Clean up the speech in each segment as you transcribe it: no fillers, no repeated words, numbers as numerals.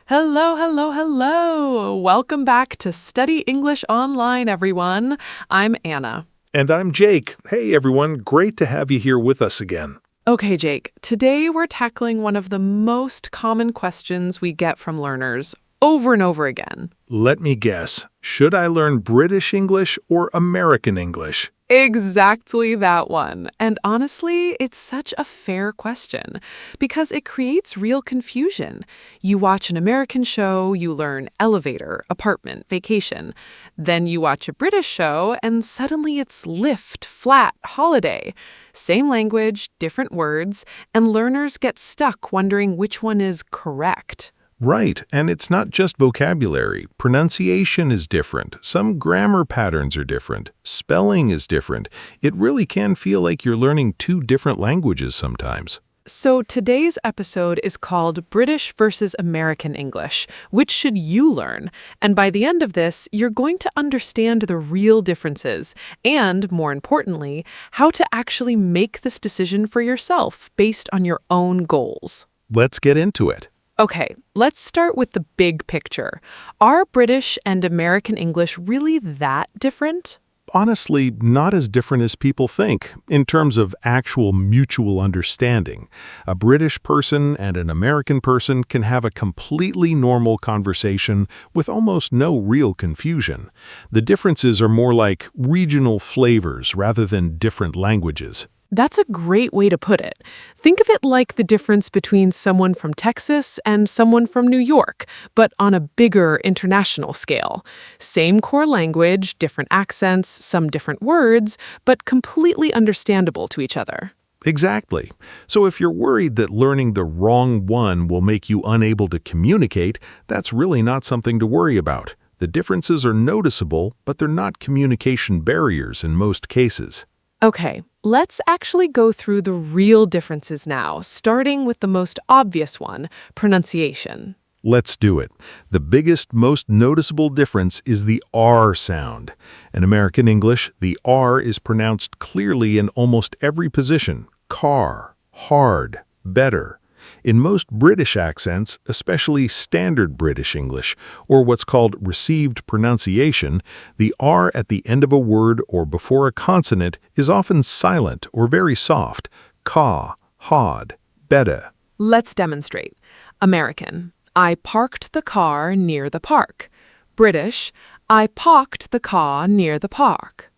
Hello, hello, hello. Welcome back to Study English Online, everyone. I'm Anna. And I'm Jake. Hey, everyone. Great to have you here with us again. Okay, Jake, today we're tackling one of the most common questions we get from learners over and over again. Let me guess. Should I learn British English or American English? Exactly that one. And honestly, it's such a fair question because it creates real confusion. You watch an American show, you learn elevator, apartment, vacation. Then you watch a British show, and suddenly it's lift, flat, holiday. Same language, different words, and learners get stuck wondering which one is correct. Right, and it's not just vocabulary. Pronunciation is different. Some grammar patterns are different. Spelling is different. It really can feel like you're learning two different languages sometimes. So today's episode is called British versus American English. Which should you learn? And by the end of this, you're going to understand the real differences and, more importantly, how to actually make this decision for yourself based on your own goals. Let's get into it. Okay, let's start with the big picture. Are British and American English really that different? Honestly, not as different as people think in terms of actual mutual understanding. A British person and an American person can have a completely normal conversation with almost no real confusion. The differences are more like regional flavors rather than different languages. That's a great way to put it. Think of it like the difference between someone from Texas and someone from New York, but on a bigger international scale. Same core language, different accents, some different words, but completely understandable to each other. Exactly. So if you're worried that learning the wrong one will make you unable to communicate, that's really not something to worry about. The differences are noticeable, but they're not communication barriers in most cases. Okay, let's actually go through the real differences now, starting with the most obvious one, pronunciation. Let's do it. The biggest, most noticeable difference is the R sound. In American English, the R is pronounced clearly in almost every position. Car, hard, better. In most British accents, especially Standard British English, or what's called received pronunciation, the R at the end of a word or before a consonant is often silent or very soft. Caw, hod, better. Let's demonstrate. American, I parked the car near the park. British, I parked the car near the park.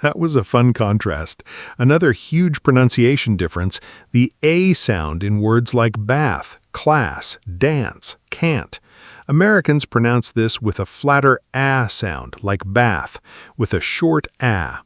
That was a fun contrast. Another huge pronunciation difference, the A sound in words like bath, class, dance, can't. Americans pronounce this with a flatter A sound, like bath, with a short A.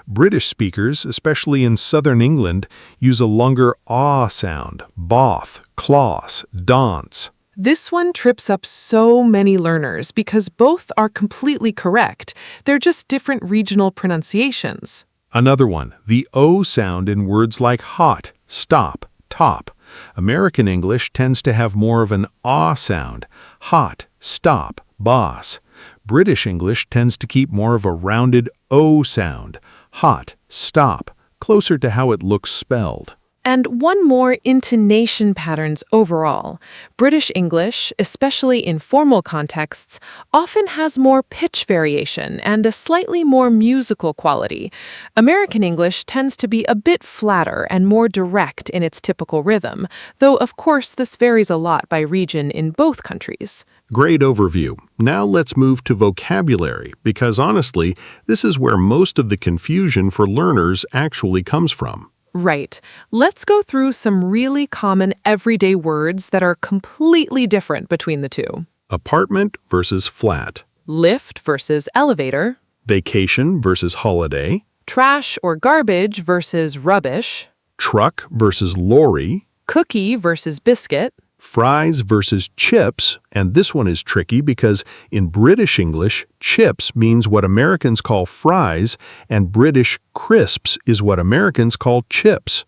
British speakers, especially in southern England, use a longer Ah sound, bath, class, dance. This one trips up so many learners because both are completely correct. They're just different regional pronunciations. Another one, the O sound in words like hot, stop, top. American English tends to have more of an ah sound, hot, stop, boss. British English tends to keep more of a rounded O sound, hot, stop, closer to how it looks spelled. And one more, intonation patterns overall. British English, especially in formal contexts, often has more pitch variation and a slightly more musical quality. American English tends to be a bit flatter and more direct in its typical rhythm, though of course this varies a lot by region in both countries. Great overview. Now let's move to vocabulary, because honestly, this is where most of the confusion for learners actually comes from. Right. Let's go through some really common everyday words that are completely different between the two. Apartment versus flat. Lift versus elevator. Vacation versus holiday. Trash or garbage versus rubbish. Truck versus lorry. Cookie versus biscuit. Fries versus chips, and this one is tricky because in British English, chips means what Americans call fries, and British crisps is what Americans call chips.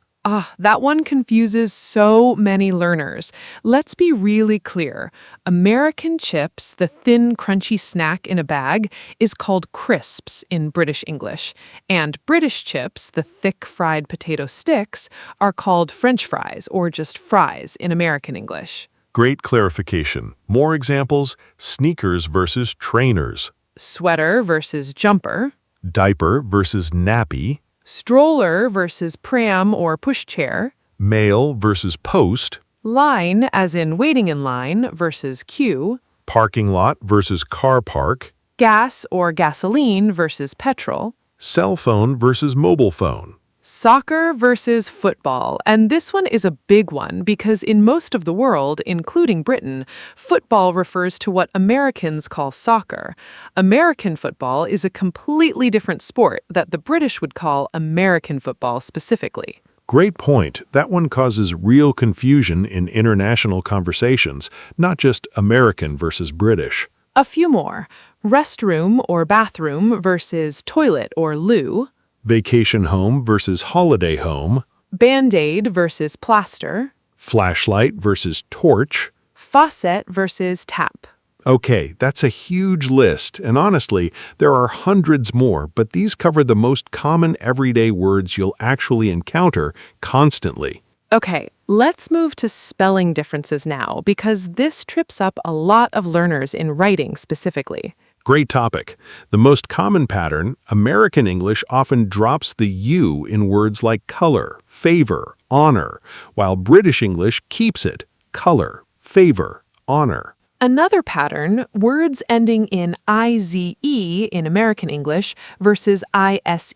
That one confuses so many learners. Let's be really clear. American chips, the thin, crunchy snack in a bag, is called crisps in British English. And British chips, the thick fried potato sticks, are called French fries or just fries in American English. Great clarification. More examples: sneakers versus trainers, Sweater versus jumper. diaper versus nappy, Stroller versus pram or pushchair. mail versus post, Line, as in waiting in line, versus queue. parking lot versus car park, Gas or gasoline versus petrol. cell phone versus mobile phone. Soccer versus football, and this one is a big one because in most of the world, including Britain, football refers to what Americans call soccer. American football is a completely different sport that the British would call American football specifically. Great point. That one causes real confusion in international conversations, not just American versus British. A few more. Restroom or bathroom versus toilet or loo. Vacation home versus holiday home, Band-aid versus plaster. flashlight versus torch. Faucet versus tap. Okay, that's a huge list, and honestly, there are hundreds more, but these cover the most common everyday words you'll actually encounter constantly. Okay, let's move to spelling differences now because this trips up a lot of learners in writing specifically. Great topic. The most common pattern: American English often drops the U in words like color, favor, honor, while British English keeps it: color, favor, honor. Another pattern, words ending in IZE in American English versus ISE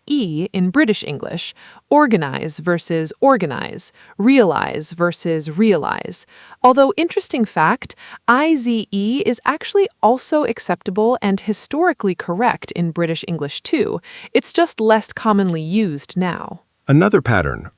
in British English, organize versus organize, realize versus realize. Although, interesting fact, IZE is actually also acceptable and historically correct in British English too. It's just less commonly used now. Another pattern: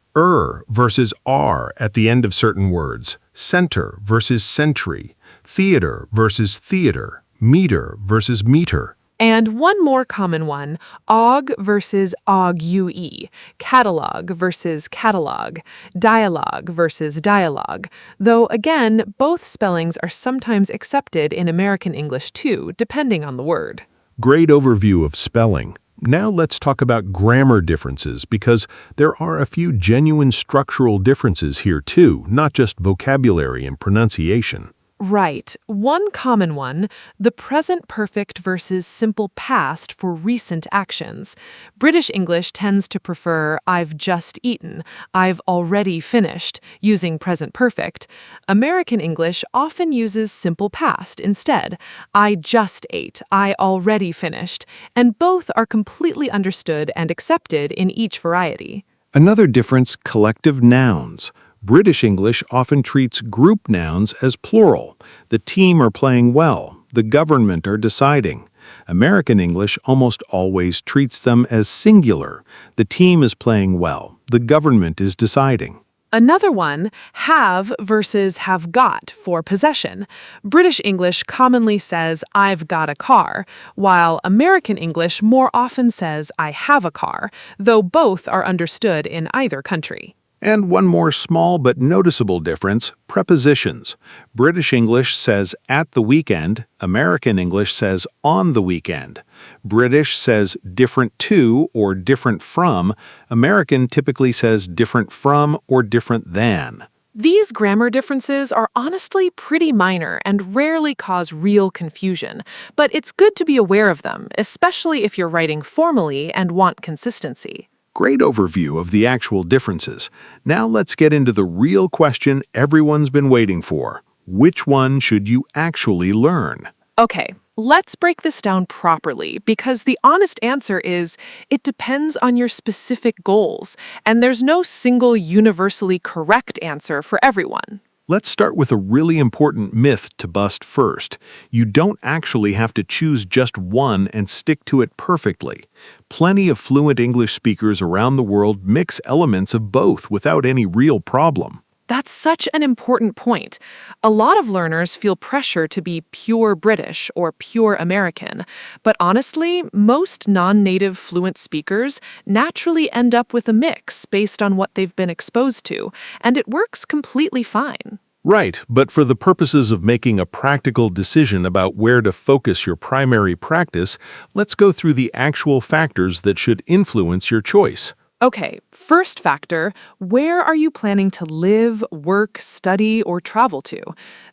versus R at the end of certain words, center versus century, theater versus theater, meter versus meter. And one more common one, aug versus augue, catalog versus catalog, dialogue versus dialogue. Though again, both spellings are sometimes accepted in American English too, depending on the word. Great overview of spelling. Now let's talk about grammar differences, because there are a few genuine structural differences here too, not just vocabulary and pronunciation. Right. One common one, the present perfect versus simple past for recent actions. British English tends to prefer I've just eaten, I've already finished, using present perfect. American English often uses simple past instead. I just ate, I already finished, and both are completely understood and accepted in each variety. Another difference: collective nouns. British English often treats group nouns as plural. The team are playing well. The government are deciding. American English almost always treats them as singular. The team is playing well. The government is deciding. Another one, have versus have got for possession. British English commonly says, I've got a car, while American English more often says, I have a car, though both are understood in either country. And one more small but noticeable difference: prepositions. British English says at the weekend, American English says on the weekend. British says different to or different from, American typically says different from or different than. These grammar differences are honestly pretty minor and rarely cause real confusion, but it's good to be aware of them, especially if you're writing formally and want consistency. Great overview of the actual differences. Now let's get into the real question everyone's been waiting for. Which one should you actually learn? Okay, let's break this down properly because the honest answer is it depends on your specific goals, and there's no single universally correct answer for everyone. Let's start with a really important myth to bust first. You don't actually have to choose just one and stick to it perfectly. Plenty of fluent English speakers around the world mix elements of both without any real problem. That's such an important point. A lot of learners feel pressure to be pure British or pure American, but honestly, most non-native fluent speakers naturally end up with a mix based on what they've been exposed to, and it works completely fine. Right, but for the purposes of making a practical decision about where to focus your primary practice, let's go through the actual factors that should influence your choice. Okay, first factor, where are you planning to live, work, study, or travel to?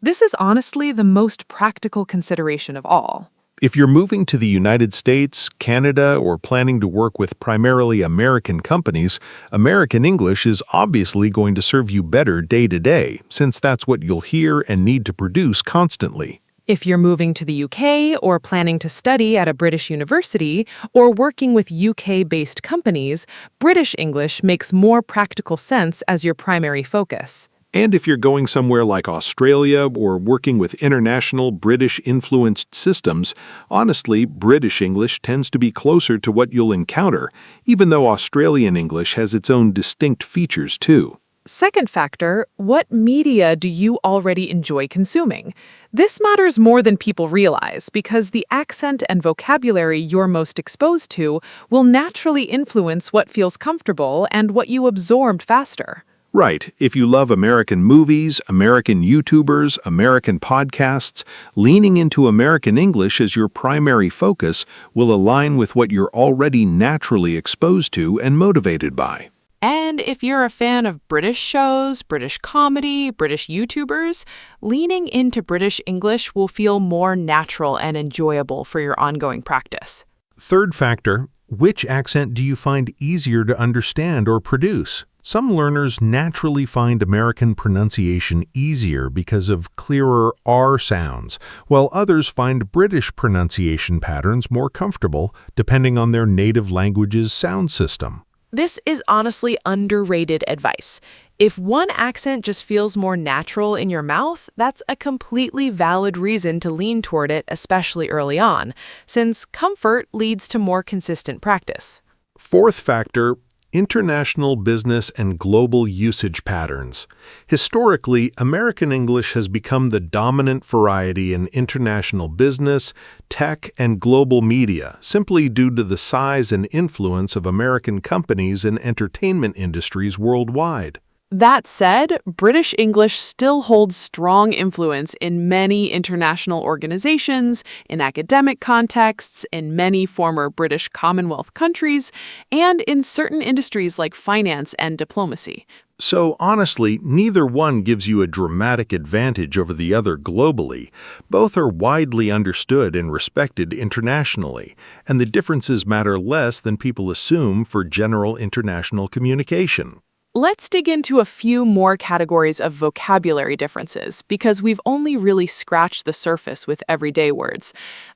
This is honestly the most practical consideration of all. If you're moving to the United States, Canada, or planning to work with primarily American companies, American English is obviously going to serve you better day to day, since that's what you'll hear and need to produce constantly. If you're moving to the UK or planning to study at a British university or working with UK-based companies, British English makes more practical sense as your primary focus. And if you're going somewhere like Australia or working with international British-influenced systems, honestly, British English tends to be closer to what you'll encounter, even though Australian English has its own distinct features too. Second factor, what media do you already enjoy consuming? This matters more than people realize because the accent and vocabulary you're most exposed to will naturally influence what feels comfortable and what you absorb faster. Right. If you love American movies, American YouTubers, American podcasts, leaning into American English as your primary focus will align with what you're already naturally exposed to and motivated by. And if you're a fan of British shows, British comedy, British YouTubers, leaning into British English will feel more natural and enjoyable for your ongoing practice. Third factor, which accent do you find easier to understand or produce? Some learners naturally find American pronunciation easier because of clearer R sounds, while others find British pronunciation patterns more comfortable depending on their native language's sound system. This is honestly underrated advice. If one accent just feels more natural in your mouth, that's a completely valid reason to lean toward it, especially early on, since comfort leads to more consistent practice. Fourth factor, international business and global usage patterns. Historically, American English has become the dominant variety in international business, tech, and global media, simply due to the size and influence of American companies and entertainment industries worldwide. That said, British English still holds strong influence in many international organizations, in academic contexts, in many former British Commonwealth countries, and in certain industries like finance and diplomacy. So honestly, neither one gives you a dramatic advantage over the other globally. Both are widely understood and respected internationally, and the differences matter less than people assume for general international communication. Let's dig into a few more categories of vocabulary differences, because we've only really scratched the surface with everyday words.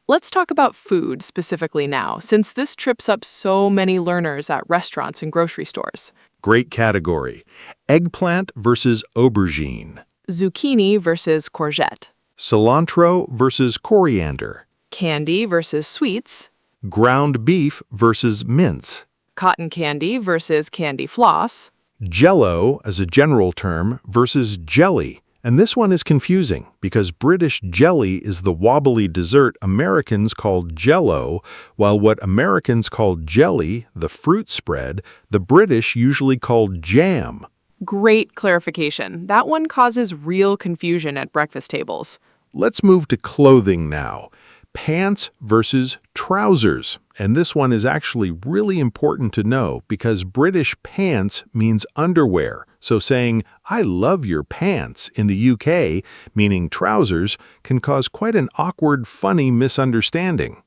Let's talk about food specifically now, since this trips up so many learners at restaurants and grocery stores. Great category. Eggplant versus aubergine. Zucchini versus courgette. Cilantro versus coriander. Candy versus sweets. Ground beef versus mince. Cotton candy versus candy floss. Jello, as a general term, versus jelly. And this one is confusing because British jelly is the wobbly dessert Americans call Jell-O, while what Americans call jelly, the fruit spread, the British usually call jam. Great clarification. That one causes real confusion at breakfast tables. Let's move to clothing now. Pants versus trousers. And this one is actually really important to know because British pants means underwear. So saying, "I love your pants" in the UK, meaning trousers, can cause quite an awkward, funny misunderstanding.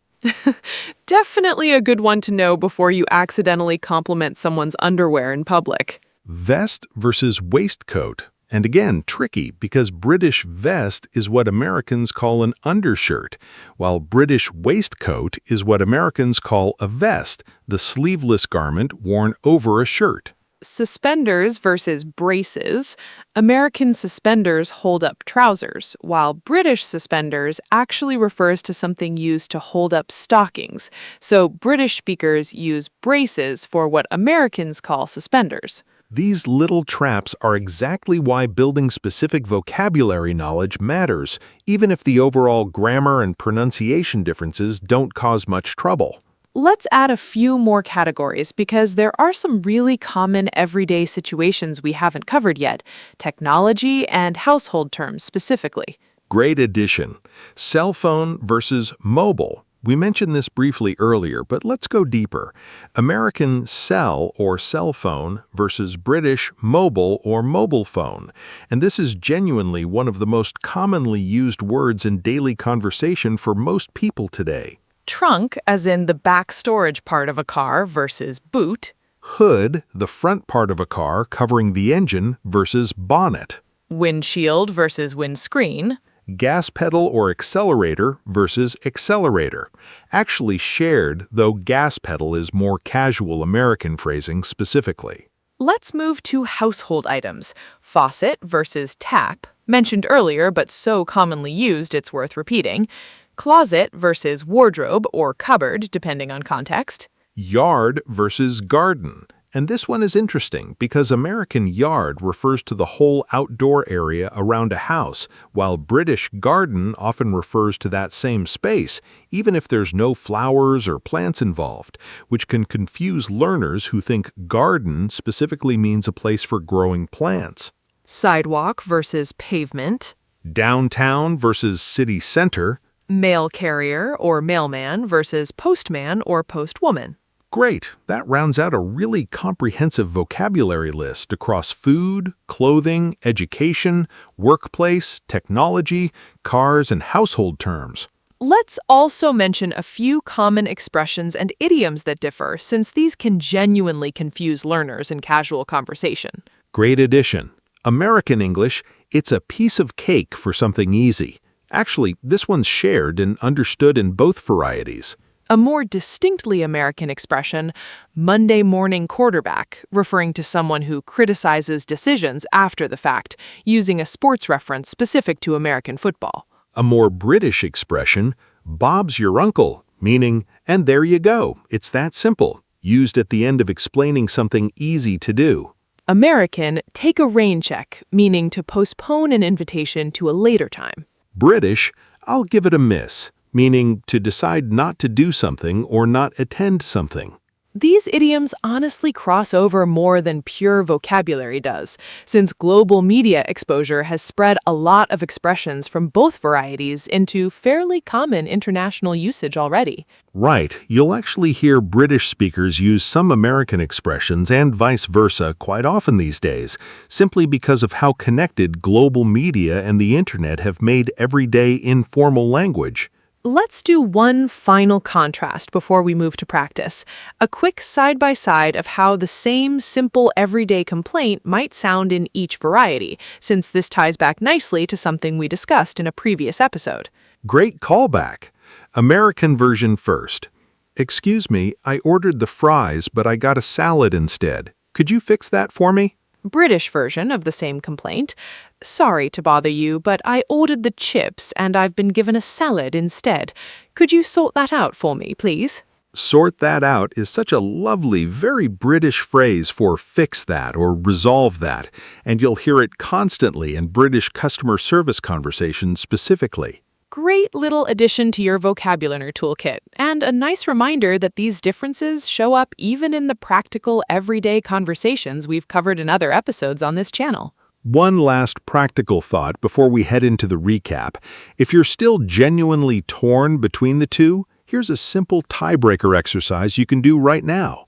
Definitely a good one to know before you accidentally compliment someone's underwear in public. Vest versus waistcoat. And again, tricky because British vest is what Americans call an undershirt, while British waistcoat is what Americans call a vest, the sleeveless garment worn over a shirt. Suspenders versus braces. American suspenders hold up trousers, while British suspenders actually refers to something used to hold up stockings. So British speakers use braces for what Americans call suspenders. These little traps are exactly why building specific vocabulary knowledge matters, even if the overall grammar and pronunciation differences don't cause much trouble. Let's add a few more categories because there are some really common everyday situations we haven't covered yet, technology and household terms specifically. Great addition. Cell phone versus mobile. We mentioned this briefly earlier, but let's go deeper. American cell or cell phone versus British mobile or mobile phone. And this is genuinely one of the most commonly used words in daily conversation for most people today. Trunk, as in the back storage part of a car, versus boot. Hood, the front part of a car covering the engine, versus bonnet. Windshield versus windscreen. Gas pedal or accelerator versus accelerator. Actually shared, though gas pedal is more casual American phrasing specifically. Let's move to household items. Faucet versus tap, mentioned earlier but so commonly used it's worth repeating. Closet versus wardrobe or cupboard, depending on context. Yard versus garden. And this one is interesting because American yard refers to the whole outdoor area around a house, while British garden often refers to that same space, even if there's no flowers or plants involved, which can confuse learners who think garden specifically means a place for growing plants. Sidewalk versus pavement. Downtown versus city center. Mail carrier or mailman versus postman or postwoman. Great, that rounds out a really comprehensive vocabulary list across food, clothing, education, workplace, technology, cars, and household terms. Let's also mention a few common expressions and idioms that differ, since these can genuinely confuse learners in casual conversation. Great addition. American English, it's a piece of cake for something easy. Actually, this one's shared and understood in both varieties. A more distinctly American expression, Monday morning quarterback, referring to someone who criticizes decisions after the fact, using a sports reference specific to American football. A more British expression, Bob's your uncle, meaning, and there you go, it's that simple, used at the end of explaining something easy to do. American, take a rain check, meaning to postpone an invitation to a later time. British, I'll give it a miss, meaning to decide not to do something or not attend something. These idioms honestly cross over more than pure vocabulary does, since global media exposure has spread a lot of expressions from both varieties into fairly common international usage already. Right, you'll actually hear British speakers use some American expressions and vice versa quite often these days, simply because of how connected global media and the internet have made everyday informal language. Let's do one final contrast before we move to practice. A quick side-by-side of how the same simple everyday complaint might sound in each variety, since this ties back nicely to something we discussed in a previous episode. Great callback. American version first. Excuse me, I ordered the fries, but I got a salad instead. Could you fix that for me? British version of the same complaint. Sorry to bother you, but I ordered the chips and I've been given a salad instead. Could you sort that out for me, please? Sort that out is such a lovely, very British phrase for fix that or resolve that, and you'll hear it constantly in British customer service conversations specifically. Great little addition to your vocabulary toolkit, and a nice reminder that these differences show up even in the practical, everyday conversations we've covered in other episodes on this channel. One last practical thought before we head into the recap. If you're still genuinely torn between the two, here's a simple tiebreaker exercise you can do right now.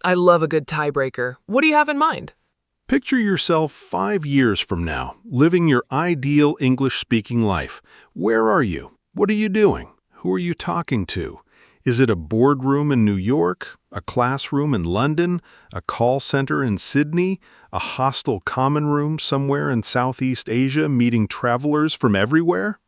I love a good tiebreaker. What do you have in mind? Picture yourself 5 years from now, living your ideal English-speaking life. Where are you? What are you doing? Who are you talking to? Is it a boardroom in New York, a classroom in London, a call center in Sydney, a hostel common room somewhere in Southeast Asia meeting travelers from everywhere?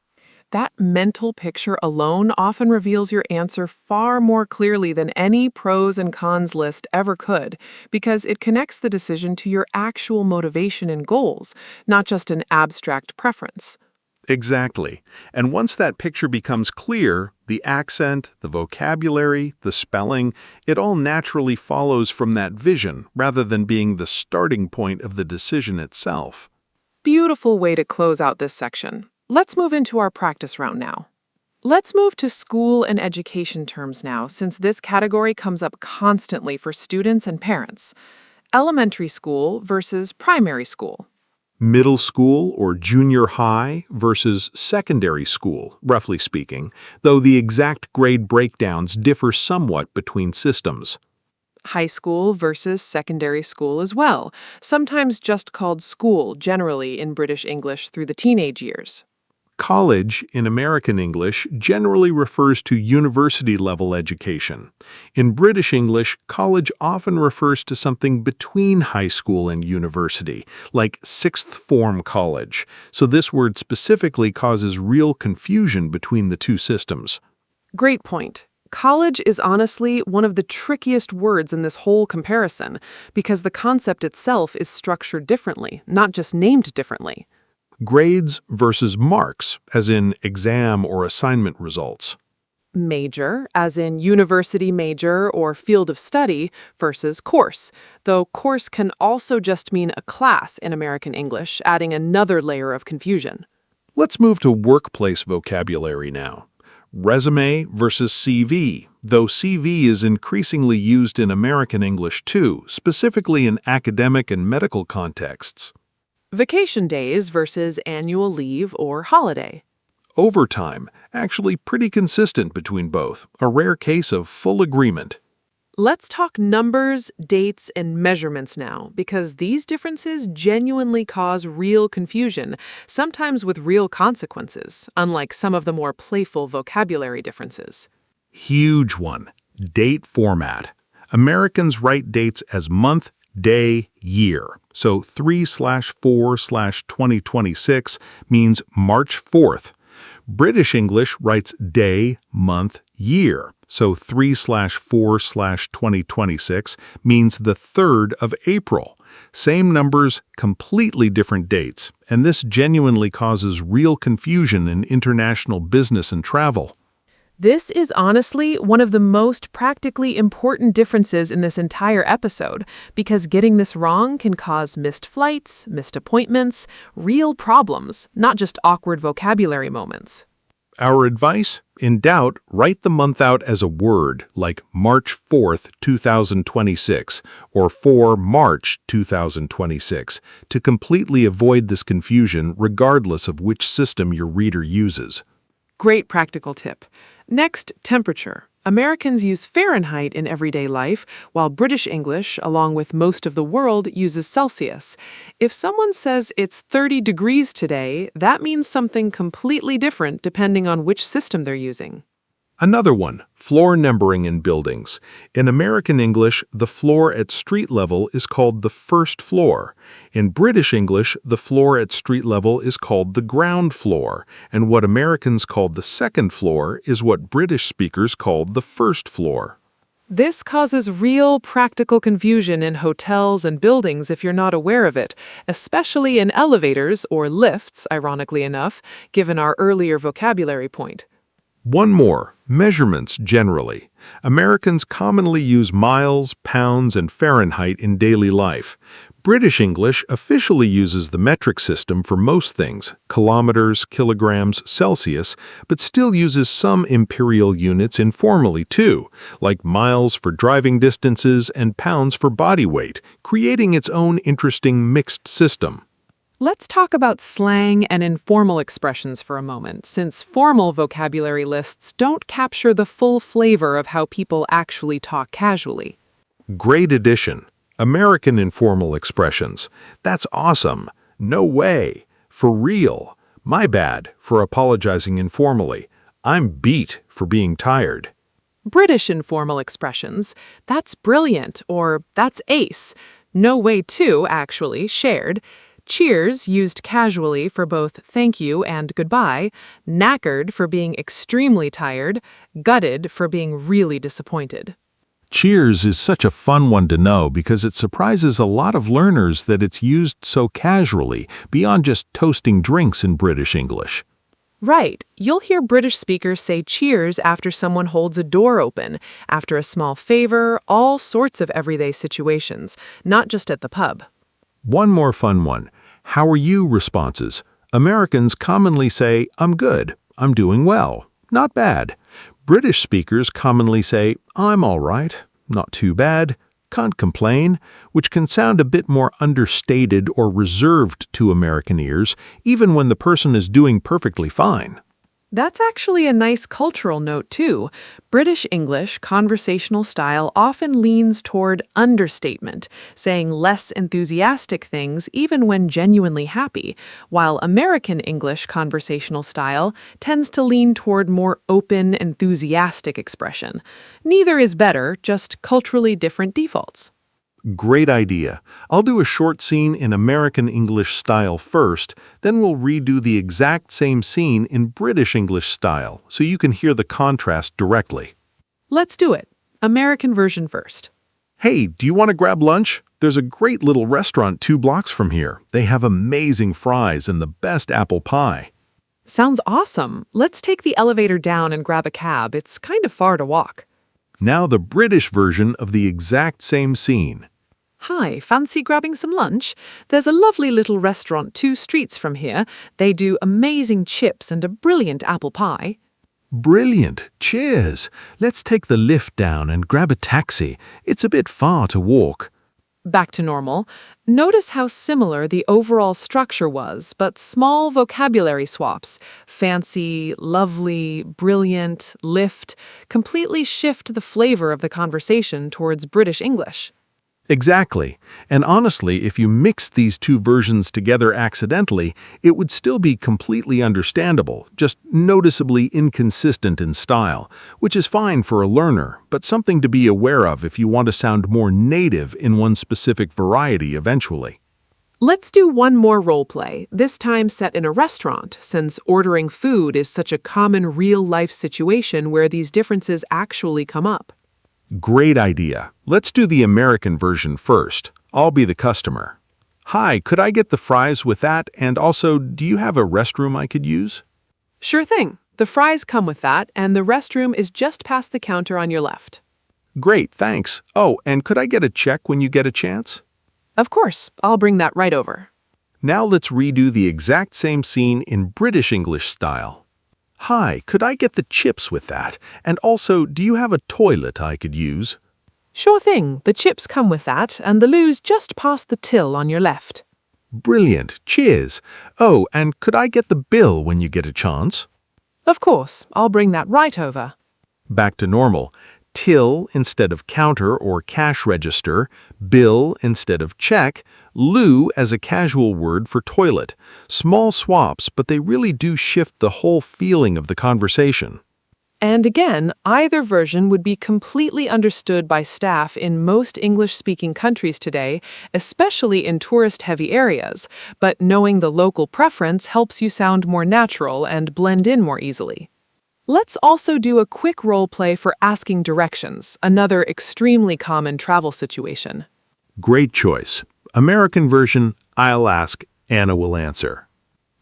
That mental picture alone often reveals your answer far more clearly than any pros and cons list ever could, because it connects the decision to your actual motivation and goals, not just an abstract preference. Exactly. And once that picture becomes clear, the accent, the vocabulary, the spelling, it all naturally follows from that vision rather than being the starting point of the decision itself. Beautiful way to close out this section. Let's move into our practice round now. Let's move to school and education terms now, since this category comes up constantly for students and parents. Elementary school versus primary school. Middle school or junior high versus secondary school, roughly speaking, though the exact grade breakdowns differ somewhat between systems. High school versus secondary school as well, sometimes just called school generally in British English through the teenage years. College, in American English, generally refers to university-level education. In British English, college often refers to something between high school and university, like sixth form college, so this word specifically causes real confusion between the two systems. Great point. College is honestly one of the trickiest words in this whole comparison because the concept itself is structured differently, not just named differently. Grades versus marks, as in exam or assignment results. Major, as in university major or field of study, versus course, though course can also just mean a class in American English, adding another layer of confusion. Let's move to workplace vocabulary now. Resume versus CV, though CV is increasingly used in American English too, specifically in academic and medical contexts. Vacation days versus annual leave or holiday. Overtime, actually pretty consistent between both, a rare case of full agreement. Let's talk numbers, dates, and measurements now, because these differences genuinely cause real confusion, sometimes with real consequences, unlike some of the more playful vocabulary differences. Huge one. Date format. Americans write dates as month, day, year. So 3/4/2026 means March 4th. British English writes day, month, year. So 3/4/2026 means the 3rd of April. Same numbers, completely different dates. And this genuinely causes real confusion in international business and travel. This is honestly one of the most practically important differences in this entire episode, because getting this wrong can cause missed flights, missed appointments, real problems, not just awkward vocabulary moments. Our advice? In doubt, write the month out as a word, like March 4th, 2026, or 4 March 2026, to completely avoid this confusion regardless of which system your reader uses. Great practical tip. Next, temperature. Americans use Fahrenheit in everyday life, while British English, along with most of the world, uses Celsius. If someone says it's 30 degrees today, that means something completely different depending on which system they're using. Another one, floor numbering in buildings. In American English, the floor at street level is called the first floor. In British English, the floor at street level is called the ground floor, and what Americans called the second floor is what British speakers called the first floor. This causes real practical confusion in hotels and buildings if you're not aware of it, especially in elevators or lifts, ironically enough, given our earlier vocabulary point. One more, measurements generally. Americans commonly use miles, pounds, and Fahrenheit in daily life. British English officially uses the metric system for most things, kilometers, kilograms, Celsius, but still uses some imperial units informally too, like miles for driving distances and pounds for body weight, creating its own interesting mixed system. Let's talk about slang and informal expressions for a moment, since formal vocabulary lists don't capture the full flavor of how people actually talk casually. Great addition. American informal expressions. That's awesome. No way. For real. My bad for apologizing informally. I'm beat for being tired. British informal expressions. That's brilliant, or that's ace. No way too, actually, shared. Cheers, used casually for both thank you and goodbye, knackered for being extremely tired, gutted for being really disappointed. Cheers is such a fun one to know because it surprises a lot of learners that it's used so casually, beyond just toasting drinks in British English. Right. You'll hear British speakers say cheers after someone holds a door open, after a small favor, all sorts of everyday situations, not just at the pub. One more fun one. How are you responses. Americans commonly say, I'm good, I'm doing well, not bad. British speakers commonly say, I'm all right, not too bad, can't complain, which can sound a bit more understated or reserved to American ears, even when the person is doing perfectly fine. That's actually a nice cultural note, too. British English conversational style often leans toward understatement, saying less enthusiastic things even when genuinely happy, while American English conversational style tends to lean toward more open, enthusiastic expression. Neither is better, just culturally different defaults. Great idea. I'll do a short scene in American English style first, then we'll redo the exact same scene in British English style so you can hear the contrast directly. Let's do it. American version first. Hey, do you want to grab lunch? There's a great little restaurant 2 blocks from here. They have amazing fries and the best apple pie. Sounds awesome. Let's take the elevator down and grab a cab. It's kind of far to walk. Now the British version of the exact same scene. Hi, fancy grabbing some lunch? There's a lovely little restaurant 2 streets from here. They do amazing chips and a brilliant apple pie. Brilliant. Cheers. Let's take the lift down and grab a taxi. It's a bit far to walk. Back to normal. Notice how similar the overall structure was, but small vocabulary swaps, fancy, lovely, brilliant, lift, completely shift the flavor of the conversation towards British English. Exactly. And honestly, if you mixed these 2 versions together accidentally, it would still be completely understandable, just noticeably inconsistent in style, which is fine for a learner, but something to be aware of if you want to sound more native in one specific variety eventually. Let's do one more role play, this time set in a restaurant, since ordering food is such a common real-life situation where these differences actually come up. Great idea. Let's do the American version first. I'll be the customer. Hi, could I get the fries with that? And also, do you have a restroom I could use? Sure thing. The fries come with that, and the restroom is just past the counter on your left. Great, thanks. Oh, and could I get a check when you get a chance? Of course, I'll bring that right over. Now let's redo the exact same scene in British English style. Hi, could I get the chips with that? And also, do you have a toilet I could use? Sure thing. The chips come with that, and the loo's just past the till on your left. Brilliant. Cheers. Oh, and could I get the bill when you get a chance? Of course, I'll bring that right over. Back to normal. Till instead of counter or cash register, bill instead of check, loo as a casual word for toilet. Small swaps, but they really do shift the whole feeling of the conversation. And again, either version would be completely understood by staff in most English-speaking countries today, especially in tourist-heavy areas, but knowing the local preference helps you sound more natural and blend in more easily. Let's also do a quick role play for asking directions, another extremely common travel situation. Great choice. American version, I'll ask, Anna will answer.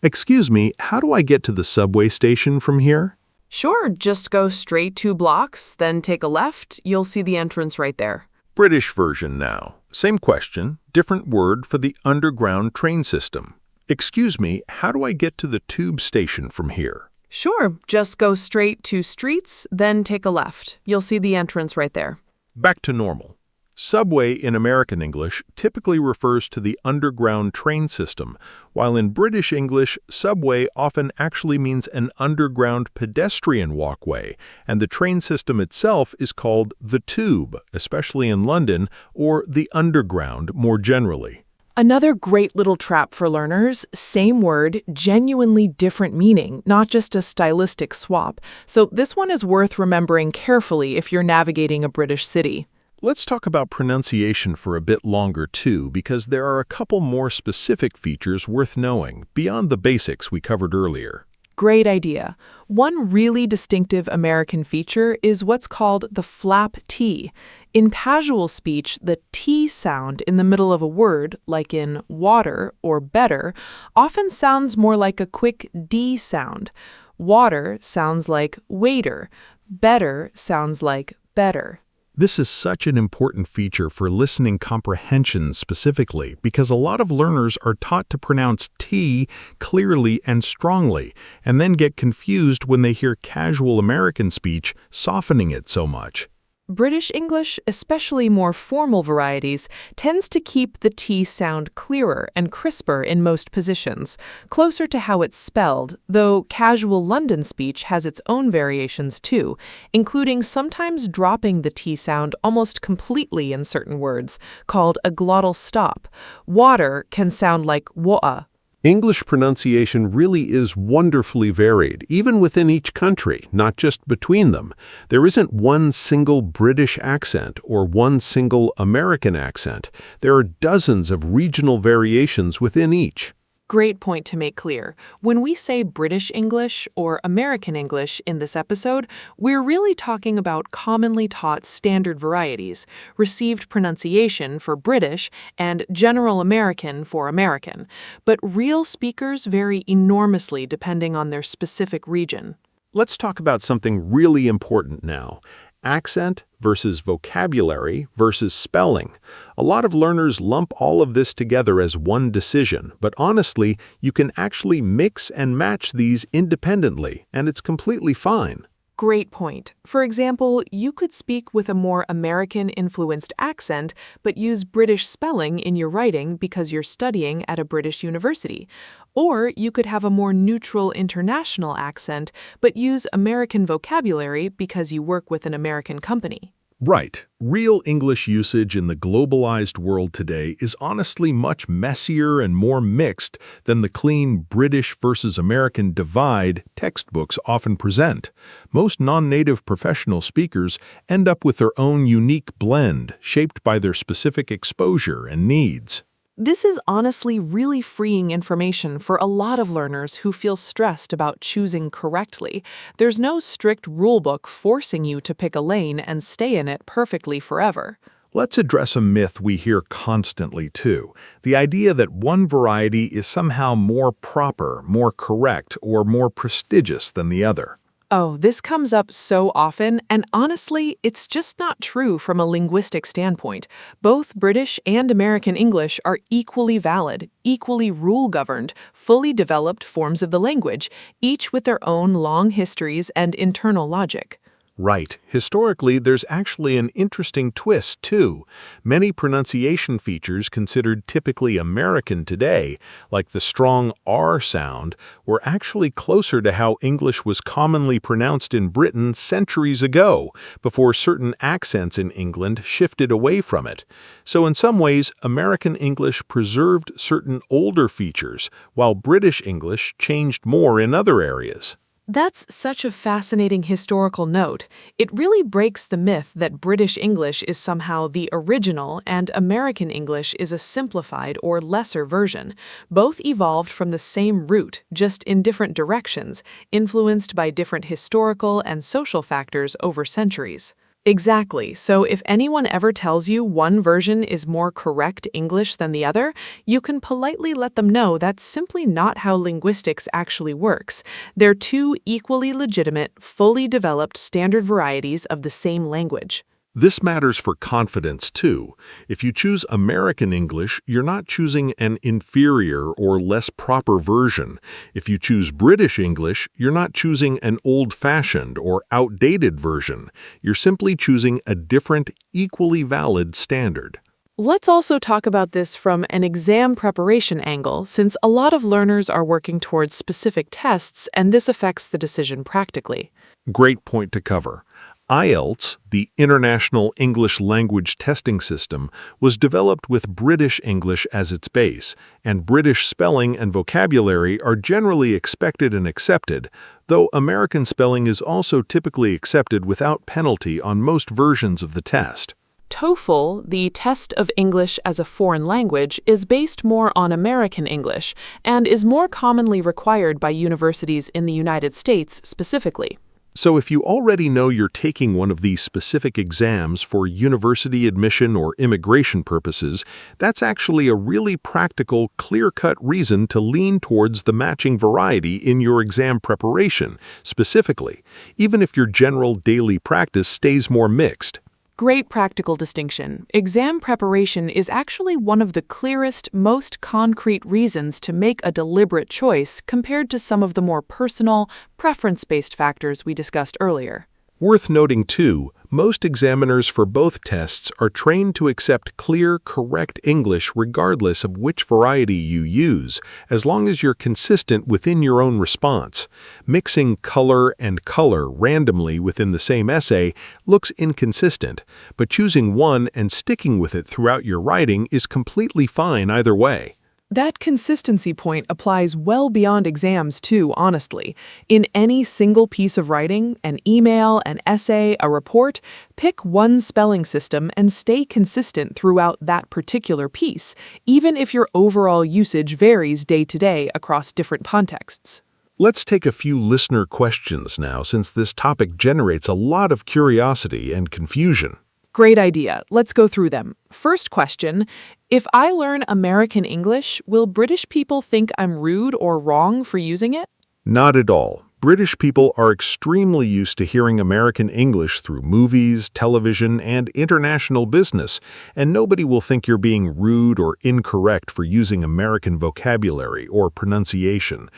Excuse me, how do I get to the subway station from here? Sure, just go straight 2 blocks, then take a left. You'll see the entrance right there. British version now. Same question, different word for the underground train system. Excuse me, how do I get to the tube station from here? Sure, just go straight 2 streets, then take a left. You'll see the entrance right there. Back to normal. Subway in American English typically refers to the underground train system, while in British English, subway often actually means an underground pedestrian walkway, and the train system itself is called the tube, especially in London, or the underground more generally. Another great little trap for learners, same word, genuinely different meaning, not just a stylistic swap. So this one is worth remembering carefully if you're navigating a British city. Let's talk about pronunciation for a bit longer too, because there are a couple more specific features worth knowing, beyond the basics we covered earlier. Great idea. One really distinctive American feature is what's called the flap T. In casual speech, the T sound in the middle of a word, like in water or better, often sounds more like a quick D sound. Water sounds like waiter. Better sounds like better. This is such an important feature for listening comprehension specifically because a lot of learners are taught to pronounce T clearly and strongly, and then get confused when they hear casual American speech softening it so much. British English, especially more formal varieties, tends to keep the T sound clearer and crisper in most positions, closer to how it's spelled, though casual London speech has its own variations too, including sometimes dropping the T sound almost completely in certain words, called a glottal stop. Water can sound like water. English pronunciation really is wonderfully varied, even within each country, not just between them. There isn't one single British accent or one single American accent. There are dozens of regional variations within each. Great point to make clear. When we say British English or American English in this episode, we're really talking about commonly taught standard varieties, received pronunciation for British and general American for American. But real speakers vary enormously depending on their specific region. Let's talk about something really important now. Accent versus vocabulary versus spelling. A lot of learners lump all of this together as one decision, but honestly, you can actually mix and match these independently, and it's completely fine. Great point. For example, you could speak with a more American-influenced accent, but use British spelling in your writing because you're studying at a British university. Or you could have a more neutral international accent, but use American vocabulary because you work with an American company. Right. Real English usage in the globalized world today is honestly much messier and more mixed than the clean British versus American divide textbooks often present. Most non-native professional speakers end up with their own unique blend, shaped by their specific exposure and needs. This is honestly really freeing information for a lot of learners who feel stressed about choosing correctly. There's no strict rulebook forcing you to pick a lane and stay in it perfectly forever. Let's address a myth we hear constantly, too. The idea that one variety is somehow more proper, more correct, or more prestigious than the other. Oh, this comes up so often, and honestly, it's just not true from a linguistic standpoint. Both British and American English are equally valid, equally rule-governed, fully developed forms of the language, each with their own long histories and internal logic. Right. Historically, there's actually an interesting twist, too. Many pronunciation features considered typically American today, like the strong R sound, were actually closer to how English was commonly pronounced in Britain centuries ago, before certain accents in England shifted away from it. So in some ways, American English preserved certain older features, while British English changed more in other areas. That's such a fascinating historical note. It really breaks the myth that British English is somehow the original and American English is a simplified or lesser version. Both evolved from the same root, just in different directions, influenced by different historical and social factors over centuries. Exactly. So if anyone ever tells you one version is more correct English than the other, you can politely let them know that's simply not how linguistics actually works. They're two equally legitimate, fully developed standard varieties of the same language. This matters for confidence, too. If you choose American English, you're not choosing an inferior or less proper version. If you choose British English, you're not choosing an old-fashioned or outdated version. You're simply choosing a different, equally valid standard. Let's also talk about this from an exam preparation angle, since a lot of learners are working towards specific tests, and this affects the decision practically. Great point to cover. IELTS, the International English Language Testing System, was developed with British English as its base, and British spelling and vocabulary are generally expected and accepted, though American spelling is also typically accepted without penalty on most versions of the test. TOEFL, the test of English as a foreign language, is based more on American English and is more commonly required by universities in the United States specifically. So if you already know you're taking one of these specific exams for university admission or immigration purposes, that's actually a really practical, clear-cut reason to lean towards the matching variety in your exam preparation, specifically, even if your general daily practice stays more mixed. Great practical distinction. Exam preparation is actually one of the clearest, most concrete reasons to make a deliberate choice compared to some of the more personal, preference-based factors we discussed earlier. Worth noting, too, Most examiners for both tests are trained to accept clear, correct English regardless of which variety you use, as long as you're consistent within your own response. Mixing color and color randomly within the same essay looks inconsistent, but choosing one and sticking with it throughout your writing is completely fine either way. That consistency point applies well beyond exams too, honestly. In any single piece of writing, an email, an essay, a report, pick one spelling system and stay consistent throughout that particular piece, even if your overall usage varies day to day across different contexts. Let's take a few listener questions now, since this topic generates a lot of curiosity and confusion. Great idea. Let's go through them. First question, if I learn American English, will British people think I'm rude or wrong for using it? Not at all. British people are extremely used to hearing American English through movies, television, and international business, and nobody will think you're being rude or incorrect for using American vocabulary or pronunciation.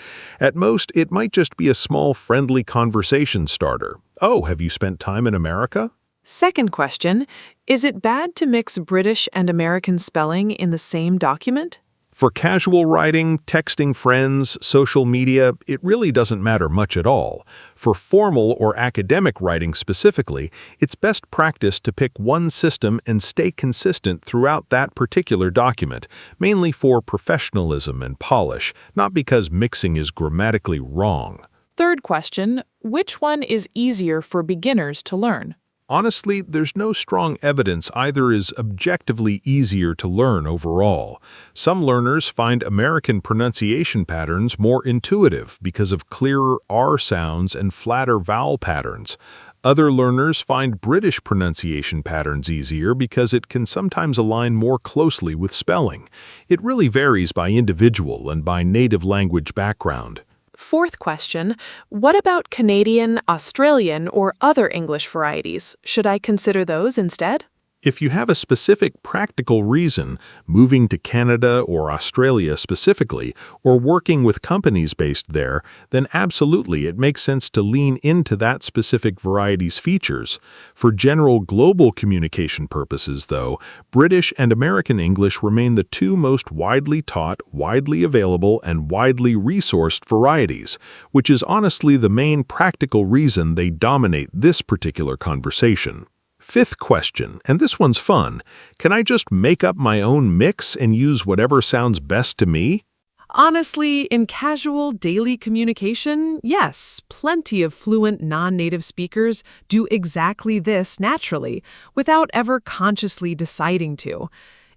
At most, it might just be a small friendly conversation starter. Oh, have you spent time in America? Second question, is it bad to mix British and American spelling in the same document? For casual writing, texting friends, social media, it really doesn't matter much at all. For formal or academic writing specifically, it's best practice to pick one system and stay consistent throughout that particular document, mainly for professionalism and polish, not because mixing is grammatically wrong. Third question, which one is easier for beginners to learn? Honestly, there's no strong evidence either is objectively easier to learn overall. Some learners find American pronunciation patterns more intuitive because of clearer R sounds and flatter vowel patterns. Other learners find British pronunciation patterns easier because it can sometimes align more closely with spelling. It really varies by individual and by native language background. Fourth question, what about Canadian, Australian, or other English varieties? Should I consider those instead? If you have a specific practical reason, moving to Canada or Australia specifically, or working with companies based there, then absolutely it makes sense to lean into that specific variety's features. For general global communication purposes, though, British and American English remain the two most widely taught, widely available, and widely resourced varieties, which is honestly the main practical reason they dominate this particular conversation. Fifth question, and this one's fun. Can I just make up my own mix and use whatever sounds best to me? Honestly, in casual daily communication, yes, plenty of fluent non-native speakers do exactly this naturally, without ever consciously deciding to.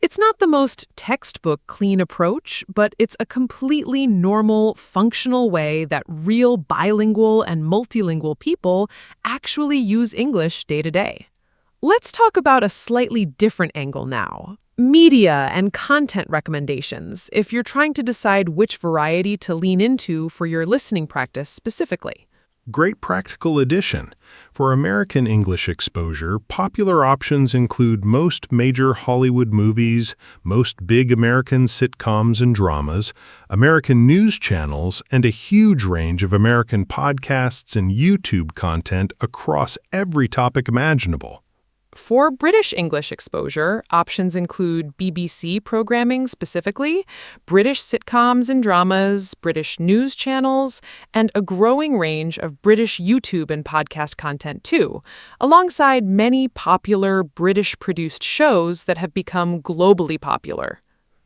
It's not the most textbook clean approach, but it's a completely normal, functional way that real bilingual and multilingual people actually use English day to day. Let's talk about a slightly different angle now. Media and content recommendations, if you're trying to decide which variety to lean into for your listening practice specifically. Great practical addition. For American English exposure, popular options include most major Hollywood movies, most big American sitcoms and dramas, American news channels, and a huge range of American podcasts and YouTube content across every topic imaginable. For British English exposure, options include BBC programming specifically, British sitcoms and dramas, British news channels, and a growing range of British YouTube and podcast content too, alongside many popular British-produced shows that have become globally popular.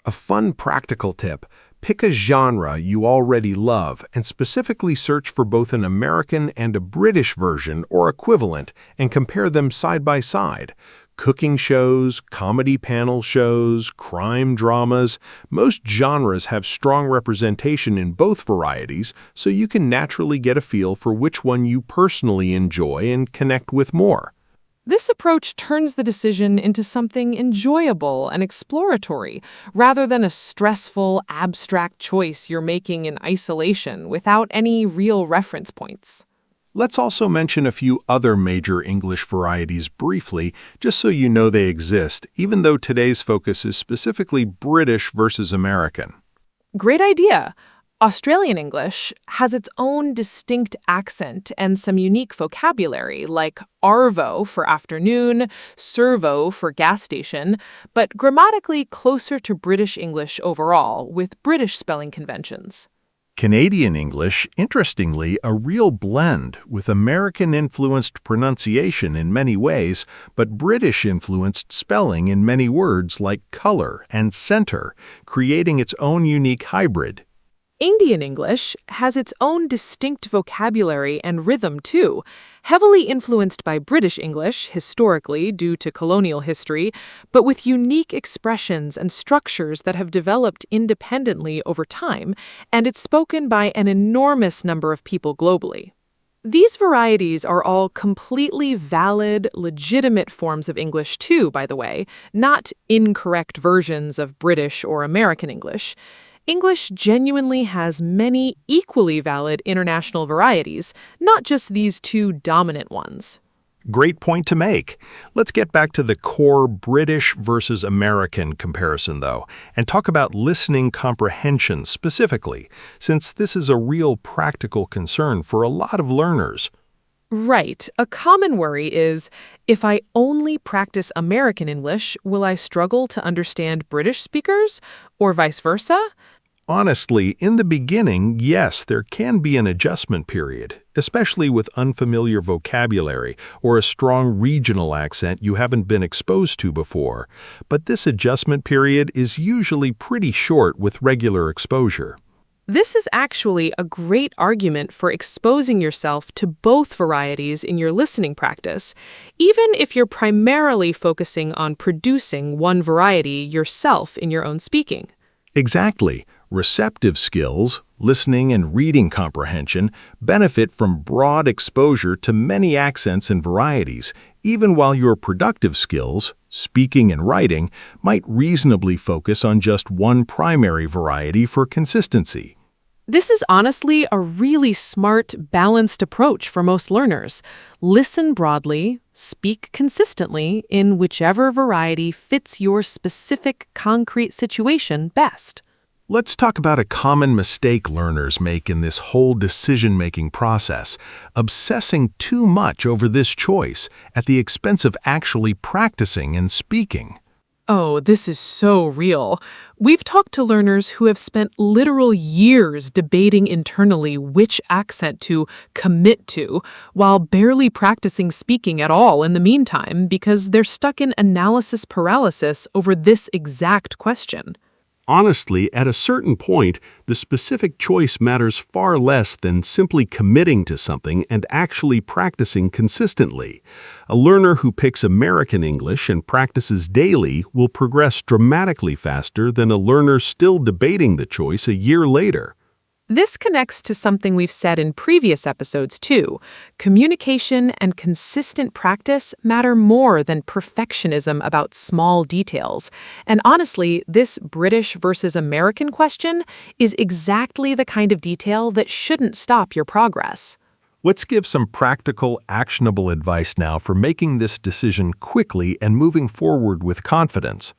A fun practical tip. Pick a genre you already love and specifically search for both an American and a British version or equivalent and compare them side by side. Cooking shows, comedy panel shows, crime dramas, most genres have strong representation in both varieties, so you can naturally get a feel for which one you personally enjoy and connect with more. This approach turns the decision into something enjoyable and exploratory, rather than a stressful, abstract choice you're making in isolation without any real reference points. Let's also mention a few other major English varieties briefly, just so you know they exist, even though today's focus is specifically British versus American. Great idea! Australian English has its own distinct accent and some unique vocabulary, like arvo for afternoon, servo for gas station, but grammatically closer to British English overall, with British spelling conventions. Canadian English, interestingly, a real blend with American-influenced pronunciation in many ways, but British-influenced spelling in many words like color and center, creating its own unique hybrid. Indian English has its own distinct vocabulary and rhythm, too, heavily influenced by British English, historically, due to colonial history, but with unique expressions and structures that have developed independently over time, and it's spoken by an enormous number of people globally. These varieties are all completely valid, legitimate forms of English, too, by the way, not incorrect versions of British or American English. English genuinely has many equally valid international varieties, not just these two dominant ones. Great point to make. Let's get back to the core British versus American comparison, though, and talk about listening comprehension specifically, since this is a real practical concern for a lot of learners. Right. A common worry is, if I only practice American English, will I struggle to understand British speakers, or vice versa? Honestly, in the beginning, yes, there can be an adjustment period, especially with unfamiliar vocabulary or a strong regional accent you haven't been exposed to before. But this adjustment period is usually pretty short with regular exposure. This is actually a great argument for exposing yourself to both varieties in your listening practice, even if you're primarily focusing on producing one variety yourself in your own speaking. Exactly. Receptive skills, listening and reading comprehension, benefit from broad exposure to many accents and varieties, even while your productive skills, speaking and writing, might reasonably focus on just one primary variety for consistency. This is honestly a really smart, balanced approach for most learners. Listen broadly, speak consistently in whichever variety fits your specific, concrete situation best. Let's talk about a common mistake learners make in this whole decision-making process, obsessing too much over this choice at the expense of actually practicing and speaking. Oh, this is so real. We've talked to learners who have spent literal years debating internally which accent to commit to, while barely practicing speaking at all in the meantime because they're stuck in analysis paralysis over this exact question. Honestly, at a certain point, the specific choice matters far less than simply committing to something and actually practicing consistently. A learner who picks American English and practices daily will progress dramatically faster than a learner still debating the choice a year later. This connects to something we've said in previous episodes, too. Communication and consistent practice matter more than perfectionism about small details. And honestly, this British versus American question is exactly the kind of detail that shouldn't stop your progress. Let's give some practical, actionable advice now for making this decision quickly and moving forward with confidence.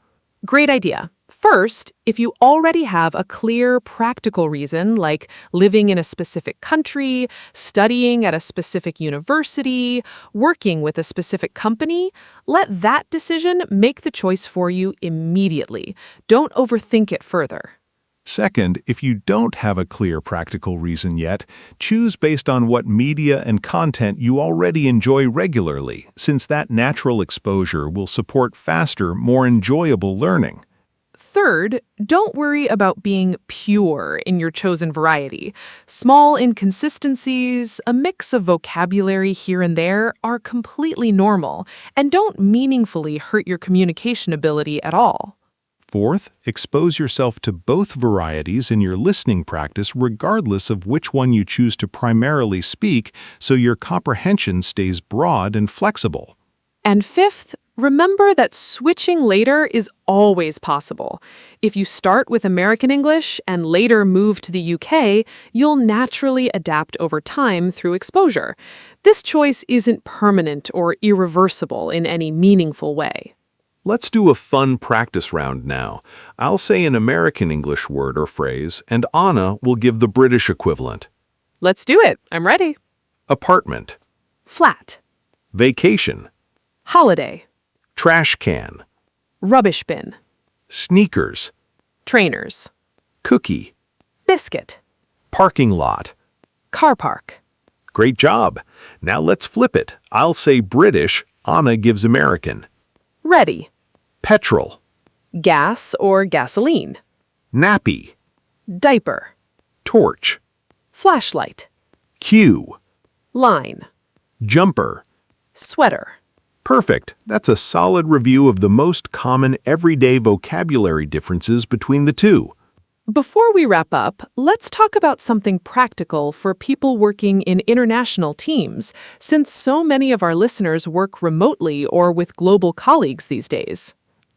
Great idea. First, if you already have a clear, practical reason, like living in a specific country, studying at a specific university, working with a specific company, let that decision make the choice for you immediately. Don't overthink it further. Second, if you don't have a clear practical reason yet, choose based on what media and content you already enjoy regularly, since that natural exposure will support faster, more enjoyable learning. Third, don't worry about being pure in your chosen variety. Small inconsistencies, a mix of vocabulary here and there are completely normal and don't meaningfully hurt your communication ability at all. Fourth, expose yourself to both varieties in your listening practice regardless of which one you choose to primarily speak, so your comprehension stays broad and flexible. And fifth, remember that switching later is always possible. If you start with American English and later move to the UK, you'll naturally adapt over time through exposure. This choice isn't permanent or irreversible in any meaningful way. Let's do a fun practice round now. I'll say an American English word or phrase, and Anna will give the British equivalent. Let's do it. I'm ready. Apartment, Flat. vacation, Holiday. trash can, Rubbish bin. sneakers, Trainers. cookie, Biscuit. parking lot. Car park. Great job. Now let's flip it. I'll say British, Anna gives American. Ready. Petrol, Gas or gasoline. nappy, Diaper. torch, Flashlight. cue, Line. jumper. Sweater. Perfect. That's a solid review of the most common everyday vocabulary differences between the two. Before we wrap up, let's talk about something practical for people working in international teams, since so many of our listeners work remotely or with global colleagues these days.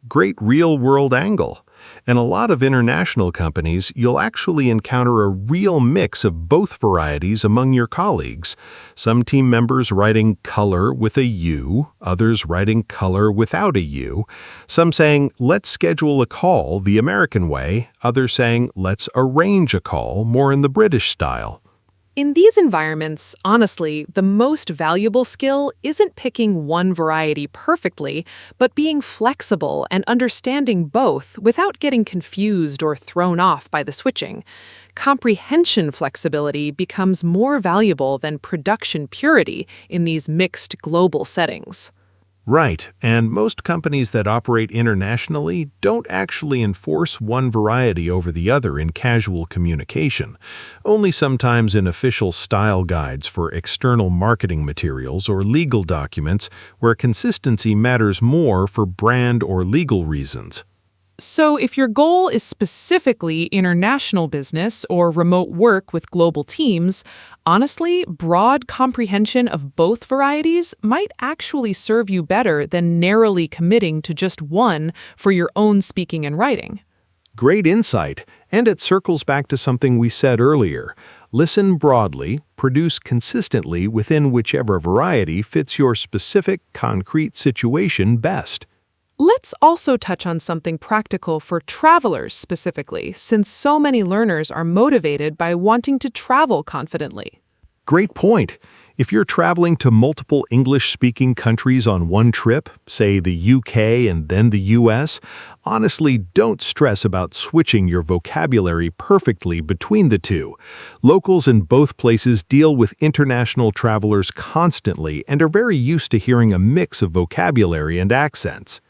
Great real-world angle. In a lot of international companies, you'll actually encounter a real mix of both varieties among your colleagues. Some team members writing color with a U, others writing color without a U. Some saying, let's schedule a call the American way, others saying, let's arrange a call more in the British style. In these environments, honestly, the most valuable skill isn't picking one variety perfectly, but being flexible and understanding both without getting confused or thrown off by the switching. Comprehension flexibility becomes more valuable than production purity in these mixed global settings. Right, and most companies that operate internationally don't actually enforce one variety over the other in casual communication, only sometimes in official style guides for external marketing materials or legal documents where consistency matters more for brand or legal reasons. So if your goal is specifically international business or remote work with global teams, honestly, broad comprehension of both varieties might actually serve you better than narrowly committing to just one for your own speaking and writing. Great insight, and it circles back to something we said earlier. Listen broadly, produce consistently within whichever variety fits your specific, concrete situation best. Let's also touch on something practical for travelers specifically, since so many learners are motivated by wanting to travel confidently. Great point. If you're traveling to multiple English-speaking countries on one trip, say the UK and then the US, honestly, don't stress about switching your vocabulary perfectly between the two. Locals in both places deal with international travelers constantly and are very used to hearing a mix of vocabulary and accents.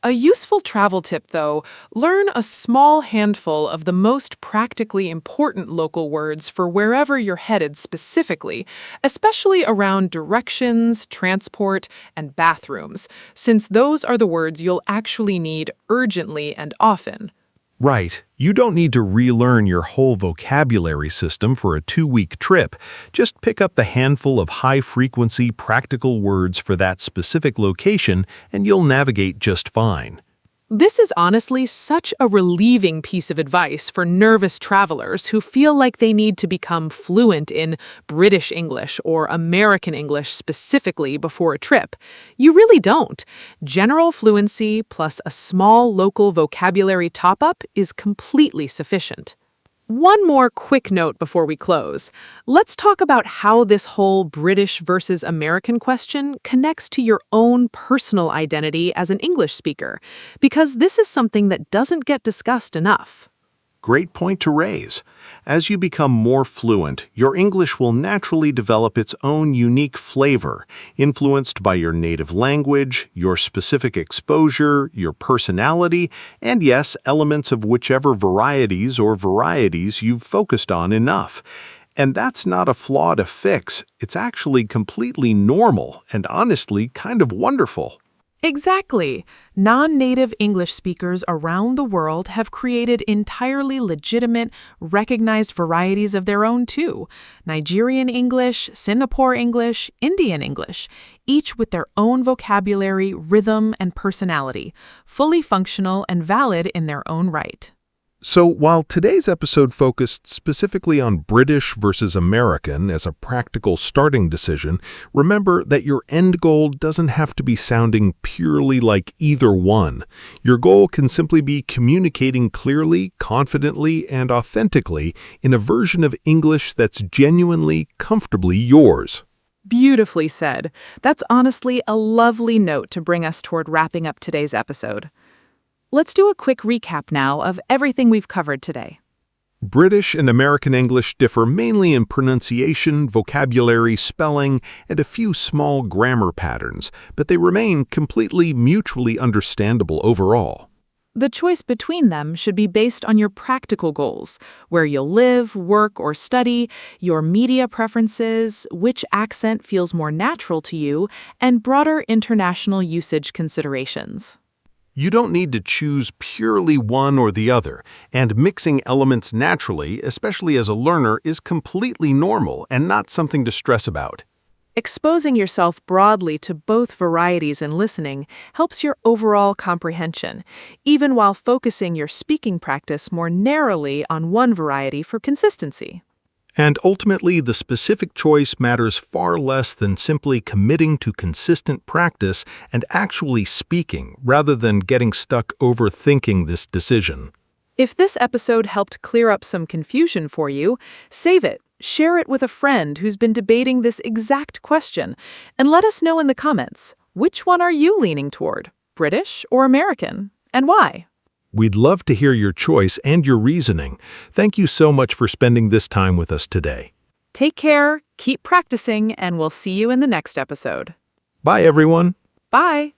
A useful travel tip, though, learn a small handful of the most practically important local words for wherever you're headed specifically, especially around directions, transport, and bathrooms, since those are the words you'll actually need urgently and often. Right. You don't need to relearn your whole vocabulary system for a 2-week trip. Just pick up the handful of high-frequency, practical words for that specific location, and you'll navigate just fine. This is honestly such a relieving piece of advice for nervous travelers who feel like they need to become fluent in British English or American English specifically before a trip. You really don't. General fluency plus a small local vocabulary top-up is completely sufficient. One more quick note before we close. Let's talk about how this whole British versus American question connects to your own personal identity as an English speaker, because this is something that doesn't get discussed enough. Great point to raise. As you become more fluent, your English will naturally develop its own unique flavor, influenced by your native language, your specific exposure, your personality, and yes, elements of whichever varieties you've focused on enough. And that's not a flaw to fix. It's actually completely normal and honestly kind of wonderful. Exactly. Non-native English speakers around the world have created entirely legitimate, recognized varieties of their own too. Nigerian English, Singapore English, Indian English, each with their own vocabulary, rhythm, and personality, fully functional and valid in their own right. So while today's episode focused specifically on British versus American as a practical starting decision, remember that your end goal doesn't have to be sounding purely like either one. Your goal can simply be communicating clearly, confidently, and authentically in a version of English that's genuinely, comfortably yours. Beautifully said. That's honestly a lovely note to bring us toward wrapping up today's episode. Let's do a quick recap now of everything we've covered today. British and American English differ mainly in pronunciation, vocabulary, spelling, and a few small grammar patterns, but they remain completely mutually understandable overall. The choice between them should be based on your practical goals, where you'll live, work, or study, your media preferences, which accent feels more natural to you, and broader international usage considerations. You don't need to choose purely one or the other, and mixing elements naturally, especially as a learner, is completely normal and not something to stress about. Exposing yourself broadly to both varieties in listening helps your overall comprehension, even while focusing your speaking practice more narrowly on one variety for consistency. And ultimately, the specific choice matters far less than simply committing to consistent practice and actually speaking, rather than getting stuck overthinking this decision. If this episode helped clear up some confusion for you, save it, share it with a friend who's been debating this exact question, and let us know in the comments, which one are you leaning toward, British or American, and why? We'd love to hear your choice and your reasoning. Thank you so much for spending this time with us today. Take care, keep practicing, and we'll see you in the next episode. Bye, everyone. Bye!